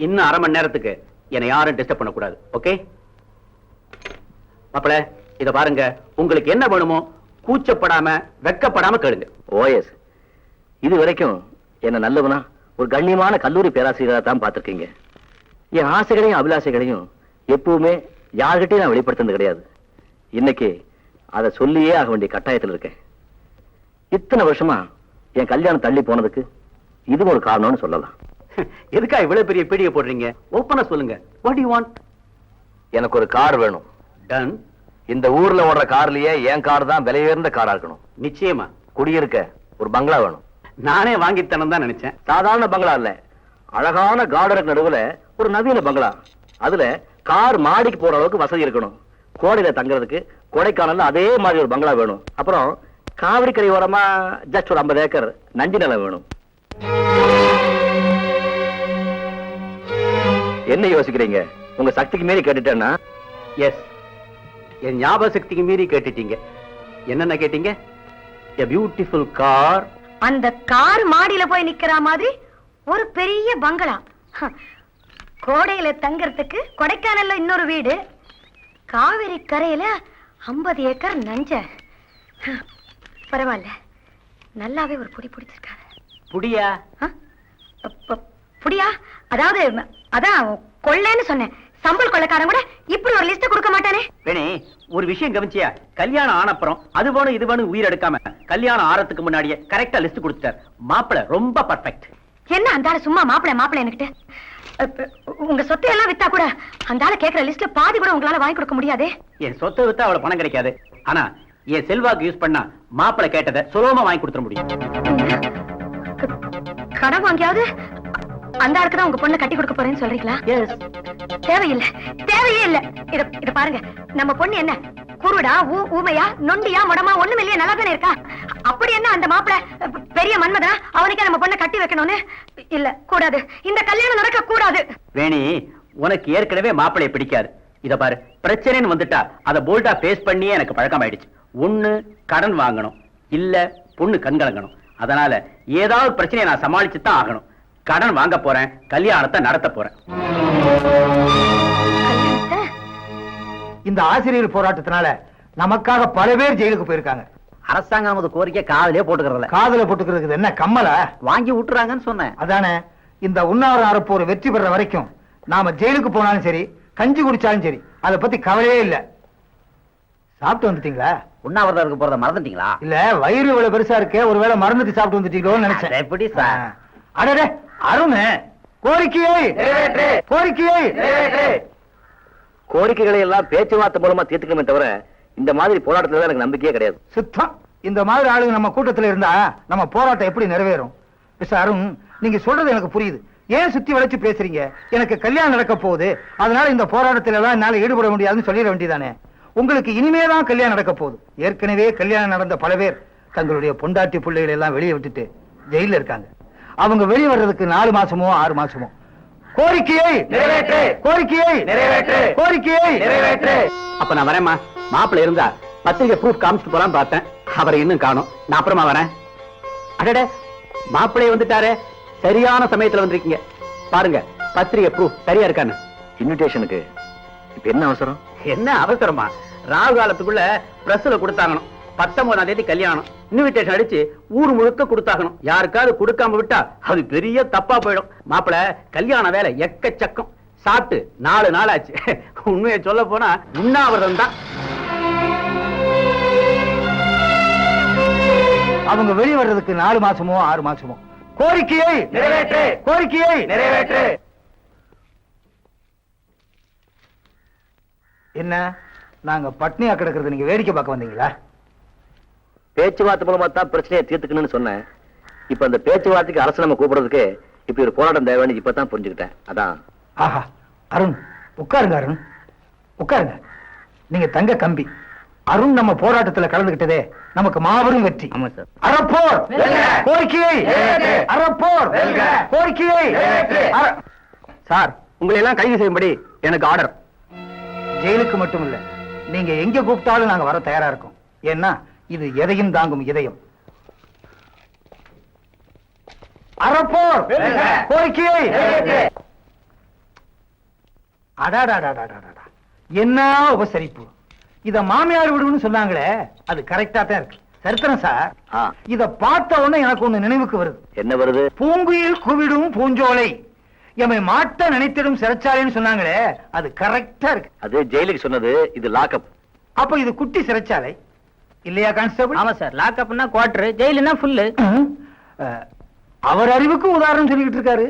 இன்னும் அரை மணி நேரத்துக்கு என்னை யாரும் டிஸ்டர்ப் பண்ணக்கூடாது. ஓகே மாப்பிள, இத பாருங்க, உங்களுக்கு என்ன வேணுமோ கூச்சப்படாம வெக்கப்படாம கேளுங்க. ஓஎஸ், இது வரைக்கும் என்ன நல்லவனா ஒரு கண்ணியமான கல்லூரி பேராசிரியராக தான் பார்த்திருக்கீங்க. என் ஆசைகளையும் அபிலாசைகளையும் எப்பவுமே யார்கிட்டையும் நான் வெளிப்படுத்துறது கிடையாது. இன்னைக்கு அதை சொல்லியே ஆக வேண்டிய கட்டாயத்தில் இருக்கேன். இத்தனை வருஷமா என் கல்யாணம் தள்ளி போனதுக்கு இது ஒரு காரணம்னு சொல்லலாம். எதுக்கா இவ்வளவு பெரிய பீடிய போடுறீங்க? ஓப்பனா சொல்லுங்க. What to you want? எனக்கு ஒரு கார் வேணும். டன். இந்த ஊர்ல ஓடுற கார்லயே என் கார் தான் விலை உயர்ந்த காரா இருக்கணும். நிச்சயமா. குடியிருக்க ஒரு பங்களா வேணும். நானே வாங்கித்தனம் தான் நினைச்சேன். சாதாரண பங்களா இல்ல, அழகான கார்டனுக்கு நடுவுல ஒரு நவீன பங்களா. அதுல கார் மாடிக்கு போற அளவுக்கு வசதி இருக்கணும். கோடையில தங்குறதுக்கு கொடைக்கானல்ல அதே மாதிரி ஒரு பங்களா வேணும். அப்புறம் காவிரி கரை ஓரமா ஜஸ்ட் ஒரு 50 ஏக்கர் நஞ்சு நிலம் வேணும். என்ன யோசிக்கிறீங்க? உங்க சக்திக்கு மீறி கேட்டுட்டேன்னா? எஸ், என் ஞாபக சக்திக்கு மீறி கேட்டுட்டீங்க. என்னென்ன கேட்டீங்க? a beautiful car. அந்த கார் மாடியில போய் நிக்கிற மாதிரி ஒரு பெரிய பங்களா, கோடையில தங்கறதுக்கு கொடைக்கானல்ல இன்னொரு வீடு, காவிரி கரையில 50 ஏக்கர் நஞ்ச. பரவாயில்ல, நல்லாவே ஒரு புடி பிடிச்சிருக்காரு. புடியா? புடியா? அதாவது அதான் கொள்ளைன்னு சொன்னேன். சம்பல் கொள்ளைக்காரன் கூட இப்படி ஒரு லிஸ்ட் கொடுக்க மாட்டானே. வேணே, ஒரு விஷயம் கவனிச்சியா? கல்யாணம் ஆனப்புறம் அது வேணும் இது வேணும் உயிர் எடுக்காம கல்யாணம் ஆறதுக்கு முன்னாடியே கரெக்டா லிஸ்ட் கொடுத்துட்டார். மாப்பிளை ரொம்ப பர்ஃபெக்ட். என்ன அந்த ஆளு சும்மா மாப்பிளை என்கிட்ட? உங்க சொத்தை எல்லாம் வித்தா கூட அந்த ஆளு கேக்குற லிஸ்ட்ல பாதி கூட உங்களால வாங்கி கொடுக்க முடியாதே. என் சொத்தை வித்தா அவ்வளவு பணம் கிடைக்காது. ஆனா என் செல்வாக்கு யூஸ் பண்ணா மாப்பிளை கேட்டதை சுலபமா வாங்கி கொடுத்துட முடியும். கடன் வாங்கியாவது அந்த ஆளுக்கு தான் உங்க பொண்ணை கட்டி கொடுக்க போறேன்னு சொல்றீங்களா? தேவையில்லை, தேவையே இல்ல. இத பாருங்க, நம்ம பொண்ணு என்ன குருடா, ஊமையா, நொண்டியா, மொடமா ஒண்ணும் இல்லையா, நல்லா தானே இருக்கா? அப்படி என்ன அந்த மாப்பிள பெரிய மன்மதனா? அவனுக்கே நம்ம பொண்ணை கட்டி வைக்கணும்னு? இல்ல, கூடாது. இந்த கல்யாணம் நடக்க கூடாது. வேணி, உனக்கு ஏற்கனவே மாப்பிளைய பிடிக்காது. இத பாரு, பிரச்சனைன்னு வந்துட்டா அதை போல்டா பேஸ் பண்ணியே எனக்கு பழக்கம் ஆயிடுச்சு. ஒண்ணு கடன் வாங்கணும், இல்ல பொண்ணு கண்கலங்கணும். அதனால ஏதாவது பிரச்சனையை நான் சமாளிச்சுதான் ஆகணும். கடன் வாங்க போறேன், கல்யாணத்தை நடத்த போறேன். இந்த ஆசிரியர் போராட்டத்தினால நமக்காக பல பேர் ஜெயிலுக்கு போயிருக்காங்க. அரசாங்கம் நமது கோரிக்கை காதலே போட்டுக்கிறல. காதல போட்டுக்கிறது என்ன கம்மல வாங்கி விட்டுறாங்கன்னு சொன்னேன். அதானே, இந்த உண்ணாவிரத அறப்போர் வெற்றி பெற வரைக்கும் நாம ஜெயிலுக்கு போனாலும் சரி, கஞ்சி குடிச்சாலும் சரி, அதை பத்தி கவலையே இல்ல. சாப்பிட்டு வந்துட்டீங்களா? உண்ணாவிரதம் இருக்க போறத மறந்துட்டீங்களா? இல்ல, வயிறு இவ்வளவு பெருசா இருக்கே, ஒருவேளை மறந்துட்டு சாப்பிட்டு வந்துட்டீங்களோன்னு நினைச்சேன். எப்படி சார்? அடடே அருண், கோரிக்கைகளை எல்லாம் பேச்சுவார்த்தை மூலமா தீர்த்துக்கணுமே தவிர இந்த மாதிரி போராட்டத்துல எனக்கு நம்பிக்கையே கிடையாது. சுத்தம். இந்த மாதிரி ஆளுங்க நம்ம கூட்டத்துல இருந்தா நம்ம போராட்டம் எப்படி நிறைவேறும்? மிஸ்டர் அருண், நீங்க சொல்றது எனக்கு புரியுது. ஏன் சுத்தி வளைச்சு பேசுறீங்க? எனக்கு கல்யாணம் நடக்க போகுது, அதனால இந்த போராட்டத்துல எல்லாம் என்னால ஈடுபட முடியாதுன்னு சொல்லிட வேண்டியதானே. உங்களுக்கு இனிமேதான் கல்யாணம் நடக்க போகுது. ஏற்கனவே கல்யாணம் நடந்த பல பேர் தங்களுடைய பொண்டாட்டி பிள்ளைகளை எல்லாம் வெளியே விட்டுட்டு ஜெயில இருக்காங்க. அவங்க வெளியே வர்றதுக்கு 4 மாசமோ 6 மாசமோ. கோரிக்கையை நிறைவேற்று, கோரிக்கையை நிறைவேற்று, கோரிக்கையை நிறைவேற்று. அப்ப நான் வரேம்மா. மாப்பிள்ளை இருந்தா பத்திரிகை ப்ரூஃப் காமிச்சிட்டு போலாம் பார்த்தேன். அவரை இன்னும் காணோம். நான் அப்புறமா வரேன். அடடே, மாப்பிள்ளைய வந்துட்டாரே, சரியான சமயத்துல வந்திருக்கீங்க. பாருங்க பத்திரிகை ப்ரூஃப் சரியா இருக்கான்னு. இன்விடேஷனுக்கு இப்ப என்ன அவசரம்? என்ன அவசரமா? ராகு காலத்துக்குள்ள பிரஸ்ல கொடுத்தாங்கணும். 19ஆம் தேதி கல்யாணம். இன்விடேஷன் அடிச்சு ஊர் முழுக்க கொடுத்தாகணும். யாருக்காவது கொடுக்காம விட்டா அது பெரிய தப்பா போயிடும். மாப்பிள கல்யாண வேலை எக்கச்சக்கம். சாப்பிட்டு 4 நாள் ஆச்சு. உண்மையை சொல்ல போனா உண்ணாவிரதம் தான். அவங்க வெளியே வர்றதுக்கு 4 மாசமோ 6 மாசமோ. கோரிக்கையை நிறைவேற்று, கோரிக்கையை நிறைவேற்று. என்ன, நாங்க பட்னியா கிடக்கிறது நீங்க வேடிக்கை பார்க்க வந்தீங்களா? பேச்சுவார்த்தை மூலமா தான் பிரச்சனையை தீர்த்துக்கணும்னு சொன்னேன். இப்ப அந்த பேச்சுவார்த்தைக்கு அரசு நம்ம கூப்பிடுறதுக்கு இப்படி ஒரு போராட்டம் தேவைன்னு இப்பதான் புரிஞ்சுக்கிட்டேன். அதான். ஆஹா, அருண் உட்காருங்க. அருண் உட்காருங்க. நீங்க தங்க கம்பி. அருண் நம்ம போராட்டத்துல கலந்துகிட்டதே நமக்கு மாபெரும் வெற்றி. ஆமா சார். அறப்போர் கோரிக்கையை, அறப்போர் கோரிக்கையை. சார், உங்களை எல்லாம் கைது செய்யும்படி எனக்கு ஆர்டர். ஜெயிலுக்கு மட்டும் இல்ல, நீங்க எங்க கூப்பிட்டாலும் நாங்க வர தயாரா இருக்கோம். ஏன்னா இது எதையும் தாங்கும் இதயம். அறப்போர் கோரிக்கையை. அடாடாடாடாடாடா, என்ன உபசரிப்பு! இத மாமியார் விடுன்னு சொன்னாங்களே, அது கரெக்டா தான் இருக்கு. சரித்திரம் சார். ஆ, இத பார்த்த உடனே எனக்கு ஒண்ணு நினைவுக்கு வருது. என்ன வருது? பூங்குயில் குவிடும் பூஞ்சோலை, எமை மாட்ட நினைத்திடும் சிறைச்சாலைன்னு சொன்னாங்களே, அது கரெக்டா இருக்கு. அது ஜெயிலுக்கு சொன்னது, இது லாக்அப். அப்ப இது குட்டி சிறைச்சாலை இல்லையா கான்ஸ்டபிள்? ஆமா சார், லாக்அப்னா குவார்டர், ஜெயிலுனா ஃபுல்லு. அவர் அறிவுக்கு உதாரணம் சொல்லிக்கிட்டு இருக்காரு.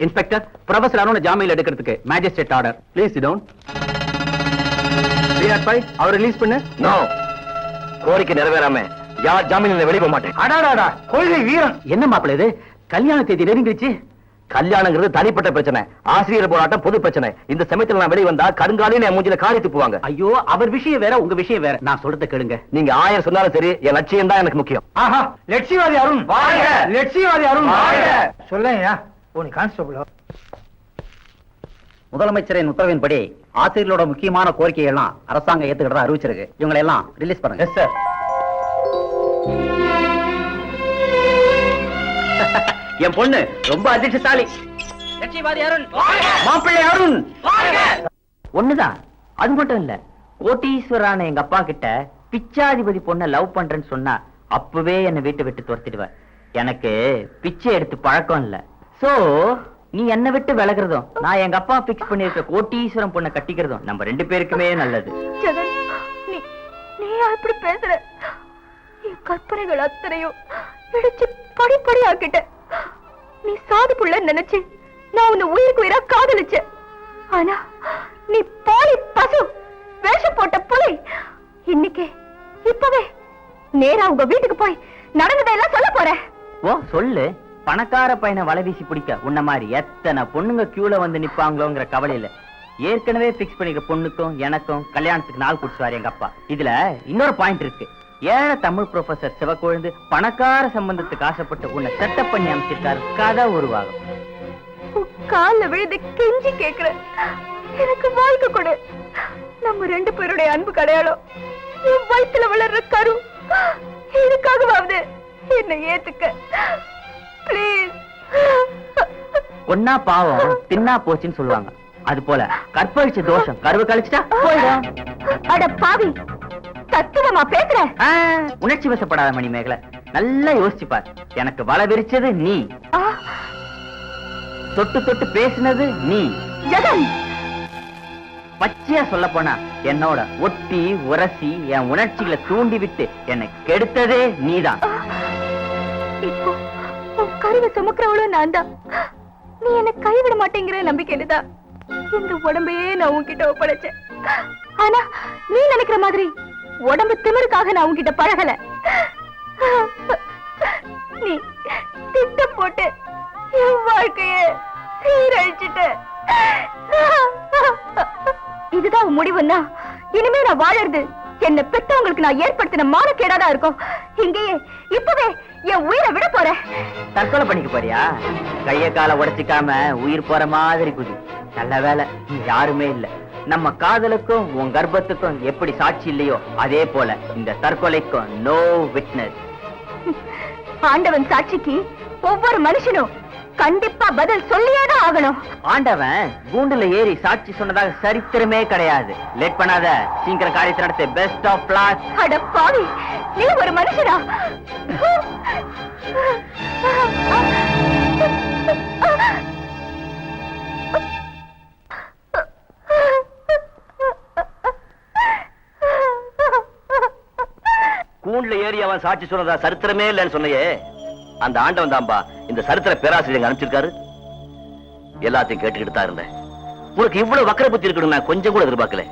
இன்ஸ்பெக்டர், ப்ரொஃபசர் அருண் ஜாமீன் எடுக்கிறதுக்கு magistrate order. Please sit down. அவர் ரிலீஸ் பண்ணு. நோ, கோரிக்கை நிறைவேறாம யார் ஜாமீன்ல வெளியே போக மாட்டேன். அடாடாடா, கொள்கை வீரன்! என்ன மாப்பிள்ள இது? கல்யாண தேதி நெருங்கிடுச்சு. கல்யாணங்கிறது தனிப்பட்ட பிரச்சனை, ஆசிரியர் போராட்டம் பொது பிரச்சனை. இந்த சமயத்துல நான் வெளியே வந்தா கருங்காலையும் என் மூஞ்சில காரி துப்புவாங்க. ஐயோ, அவர் விஷயம் வேற, உங்க விஷயம் வேற. நான் சொல்றத கேளுங்க. நீங்க 1000 சொன்னாலும் சரி, என் லட்சியம் தான் எனக்கு முக்கியம். ஆஹா, லட்சியவாதி அருண் வாழ்க! லட்சியவாதி அருண் வாழ்க! சொல்லையா உனக்கு கான்ஸ்டபிள். முதலமைச்சரின் உத்தரவின்படி ஆசிரியர்களோட முக்கியமான கோரிக்கை எல்லாம் அரசாங்கம் ஏத்துக்கிறதா அறிவிச்சிருக்கு. இவங்களை எல்லாம் ரிலீஸ் பண்ணுங்க. Yes sir. என் பொண்ணு ரொம்ப அதிர்ஷ்டசாலி. லட்சியவாதி அருண், மாப்பிள்ளை அருண் ஒண்ணுதான். அது மட்டும் இல்ல, கோட்டீஸ்வரான எங்க அப்பா கிட்ட பிச்சாதிபதி பொண்ண லவ் பண்றேன்னு சொன்னா அப்பவே என்ன வீட்டை விட்டு துரத்திடுவேன். எனக்கு பிச்சை எடுத்து பழக்கம் இல்ல. சோ நீ என்ன விட்டு விலகுறதும், நான் எங்க அப்பா பிக்ஸ் பண்ணிருக்க கோட்டீஸ்வரம் பொண்ணை கட்டிக்கிறதும் நம்ம 2 பேருக்குமே நல்லது. ஜெகன், நீ எப்படி பேசுற? என் கற்பனைகள் அத்தனையும் இடிச்சு படிப்படி ஆக்கிட்ட. நீ சாது புள்ள நினைச்சு நான் உன்னை உயிருக்கு உயிரா காதலிச்சேன். ஆனா நீ போலி பசு, வேஷம் போட்ட புலி. இன்னைக்கு இப்பவே நேரா உங்க வீட்டுக்கு போய் நடந்ததெல்லாம் சொல்ல போறேன். ஓ சொல்லு. பணக்கார பையனை வலை வீசி பிடிக்க உன்ன மாதிரி எத்தனை பொண்ணுங்க கியூல வந்து நிப்பாங்களோங்கிற கவலையில ஏற்கனவே பிக்ஸ் பண்ணிக்க பொண்ணுக்கும் எனக்கும் கல்யாணத்துக்கு நாள் குடிச்சுவாரு எங்க அப்பா. இதுல இன்னொரு பாயிண்ட் இருக்கு. ஏழை தமிழ் ப்ரொஃபசர் சிவக்கொழுந்து பணக்கார சம்பந்தத்துக்கு ஆசைப்பட்டு உன்னை செட்டப் பண்ணி அமைச்சிருக்காரு. கதை உருவாகும். கால விழுது கெஞ்சி கேக்குற, எனக்கு வாழ்க்கை கொடு. நம்ம 2 பேருடைய அன்பு கடையாளம் என் வயித்துல வளர்ற கரு. இதுக்காகவாவது என்னை ஏத்துக்க பிளீஸ். ஒன்னா பாவம் தின்னா போச்சுன்னு சொல்லுவாங்க. அது போல கற்பழிச்ச தோஷம் கருவு கழிச்சுட்டா போயிடும். அட பாவி, தத்துவமா பேசுற? உணர்ச்சி வசப்படாத மணிமேகலை, நல்லா யோசிச்சு பார். எனக்கு வலை விரிச்சது நீ, தொட்டு தொட்டு பேசினது நீ. ஜெகன், பச்சையா சொல்ல போனா என்னோட ஒட்டி உரசி என் உணர்ச்சிகளை தூண்டி விட்டு என்னை கெடுத்ததே நீதான். இப்போ உன் கருவை சுமக்கிறவளும் நான் தான். நீ என்ன கைவிட மாட்டேங்கிற நம்பிக்கையில்தான் இந்த உடம்பையே நான் உன்கிட்ட ஒப்படைச்சேன். ஆனா நீ நினைக்கிற மாதிரி உடம்பு திமிருக்காக நான் உன்கிட்ட பழகல. நீ திட்டம் போட்டு என் வாழ்க்கைய சீரழிச்சிட்ட. இதுதான் உன் முடிவுன்னா இனிமே நான் வாழறது என்ன பெற்றவங்களுக்கு நான் ஏற்படுத்தின மானக்கேடாதான் இருக்கும். இங்கேயே இப்பவே என் உயிரை விட போறேன். தற்கொலை பண்ணிக்க போறியா? கைய கால உடைச்சிக்காம உயிர் போற மாதிரி குதி. நல்ல வேலை யாருமே இல்ல. நம்ம காதலுக்கும் உன் கர்ப்பத்துக்கும் எப்படி சாட்சி இல்லையோ அதே போல இந்த தற்கொலைக்கும் நோ விட்னஸ். ஆண்டவன் சாட்சிக்கு ஒவ்வொரு மனுஷனும் கண்டிப்பா பதில் சொல்லியேதான் ஆகணும். ஆண்டவன் கூண்டுல ஏறி சாட்சி சொன்னதாக சரித்திரமே கிடையாது. லேட் பண்ணாத, சீக்கிரம் காரியத்தை நடத்த. Best of luck. அட பாவி, நீ ஒரு மனுஷனா? கூண்டுல ஏறி அவன் சாட்சி சொன்னதா சரித்திரமே இல்லைன்னு சொன்னையே, அந்த ஆண்டவன் தான்பா இந்த சரித்திர பேராசிரியர் அனுப்பிச்சிருக்காரு. எல்லாத்தையும் கேட்டுக்கிட்டு தான் இருந்தேன். உனக்கு இவ்வளவு வக்கர புத்தி இருக்கணும் நான் கொஞ்சம் கூட எதிர்பார்க்கல.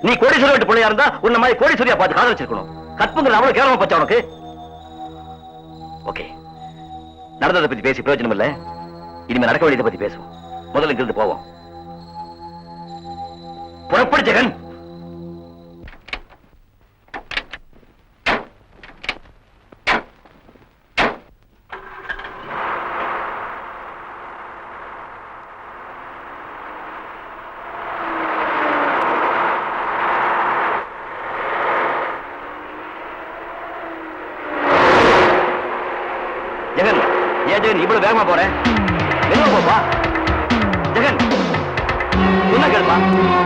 நீ கோடீஸ்வரி வீட்டு பிள்ளையா இருந்தா உன்ன மாதிரி கோடீஸ்வரியா பார்த்து காதலிச்சிருக்கணும். கற்புங்கிற அவ்வளவு கேவலமா போச்சா உனக்கு? ஓகே, நடந்ததை பத்தி பேசி பிரயோஜனம் இல்ல. இனிமே நடக்க வேண்டியதை பத்தி பேசுவோம். முதல்ல இங்கிருந்து போவோம். புறப்படு ஜெகன். ஜெகன், ஏன் ஜெகன் இவ்வளவு வேகமா போறேன்? வேகமா போப்பா ஜெகன். வா